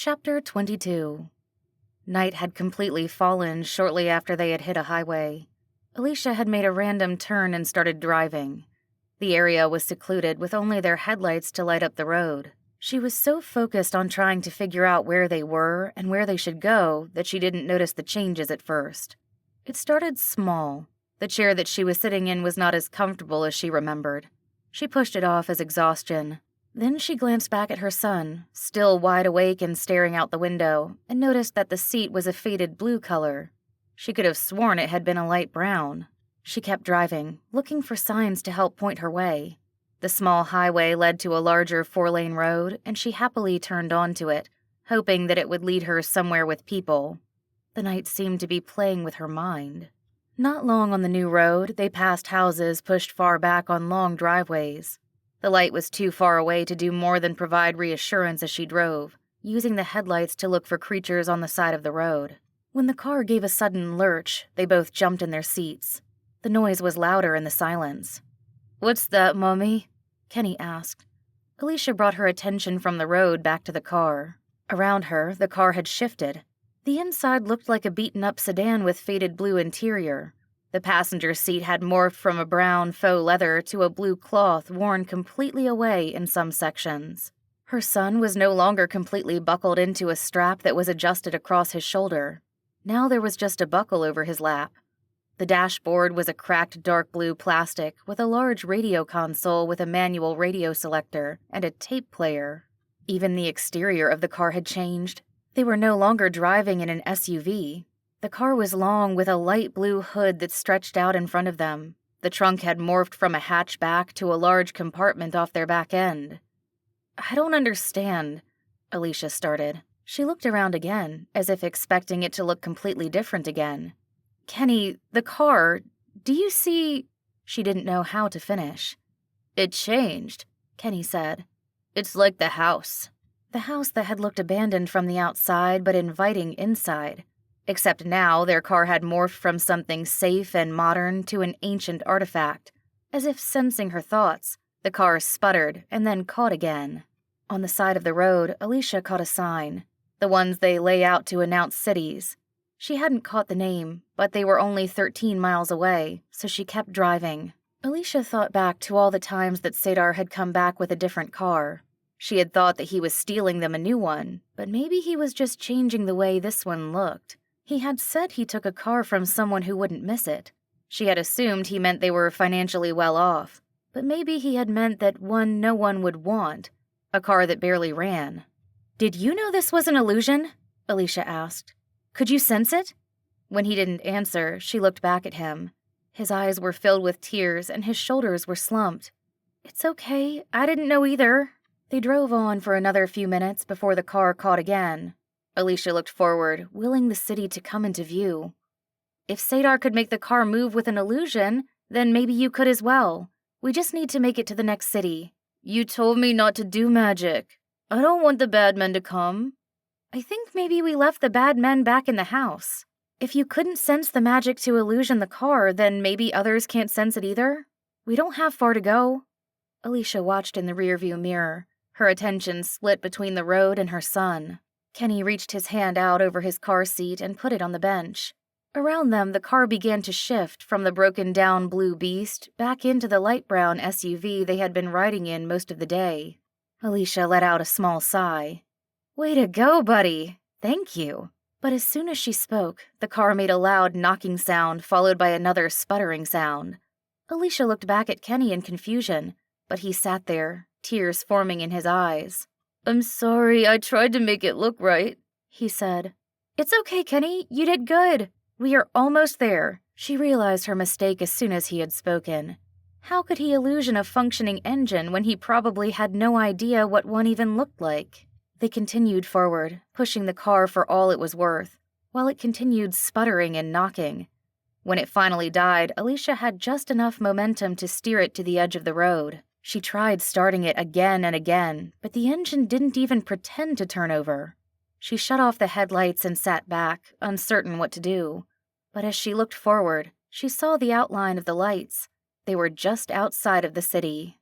Chapter 22. Night had completely fallen shortly after they had hit a highway. Alicia had made a random turn and started driving. The area was secluded with only their headlights to light up the road. She was so focused on trying to figure out where they were and where they should go that she didn't notice the changes at first. It started small. The chair that she was sitting in was not as comfortable as she remembered. She pushed it off as exhaustion. Then she glanced back at her son, still wide awake and staring out the window, and noticed that the seat was a faded blue color. She could have sworn it had been a light brown. She kept driving, looking for signs to help point her way. The small highway led to a larger 4-lane road, and she happily turned onto it, hoping that it would lead her somewhere with people. The night seemed to be playing with her mind. Not long on the new road, they passed houses pushed far back on long driveways. The light was too far away to do more than provide reassurance as she drove, using the headlights to look for creatures on the side of the road. When the car gave a sudden lurch, they both jumped in their seats. The noise was louder in the silence. "What's that, Mommy?" Kenny asked. Alicia brought her attention from the road back to the car. Around her, the car had shifted. The inside looked like a beaten-up sedan with faded blue interior. The passenger seat had morphed from a brown faux leather to a blue cloth worn completely away in some sections. Her son was no longer completely buckled into a strap that was adjusted across his shoulder. Now there was just a buckle over his lap. The dashboard was a cracked dark blue plastic with a large radio console with a manual radio selector and a tape player. Even the exterior of the car had changed. They were no longer driving in an SUV. The car was long with a light blue hood that stretched out in front of them. The trunk had morphed from a hatchback to a large compartment off their back end. "I don't understand," Alicia started. She looked around again, as if expecting it to look completely different again. "Kenny, the car, do you see—" She didn't know how to finish. "It changed," Kenny said. "It's like the house." The house that had looked abandoned from the outside but inviting inside. Except now their car had morphed from something safe and modern to an ancient artifact. As if sensing her thoughts, the car sputtered and then caught again. On the side of the road, Alicia caught a sign. The ones they lay out to announce cities. She hadn't caught the name, but they were only 13 miles away, so she kept driving. Alicia thought back to all the times that Sadar had come back with a different car. She had thought that he was stealing them a new one, but maybe he was just changing the way this one looked. He had said he took a car from someone who wouldn't miss it. She had assumed he meant they were financially well off, but maybe he had meant that one no one would want, a car that barely ran. "Did you know this was an illusion?" Alicia asked. "Could you sense it?" When he didn't answer, she looked back at him. His eyes were filled with tears and his shoulders were slumped. "It's okay, I didn't know either." They drove on for another few minutes before the car caught again. Alicia looked forward, willing the city to come into view. "If Sadar could make the car move with an illusion, then maybe you could as well. We just need to make it to the next city." "You told me not to do magic. I don't want the bad men to come." "I think maybe we left the bad men back in the house. If you couldn't sense the magic to illusion the car, then maybe others can't sense it either. We don't have far to go." Alicia watched in the rearview mirror, her attention split between the road and her son. Kenny reached his hand out over his car seat and put it on the bench. Around them, the car began to shift from the broken-down blue beast back into the light brown SUV they had been riding in most of the day. Alicia let out a small sigh. "Way to go, buddy! Thank you." But as soon as she spoke, the car made a loud knocking sound followed by another sputtering sound. Alicia looked back at Kenny in confusion, but he sat there, tears forming in his eyes. "I'm sorry, I tried to make it look right," he said. "It's okay, Kenny, you did good. We are almost there." She realized her mistake as soon as he had spoken. How could he illusion a functioning engine when he probably had no idea what one even looked like? They continued forward, pushing the car for all it was worth, while it continued sputtering and knocking. When it finally died, Alicia had just enough momentum to steer it to the edge of the road. She tried starting it again and again, but the engine didn't even pretend to turn over. She shut off the headlights and sat back, uncertain what to do. But as she looked forward, she saw the outline of the lights. They were just outside of the city.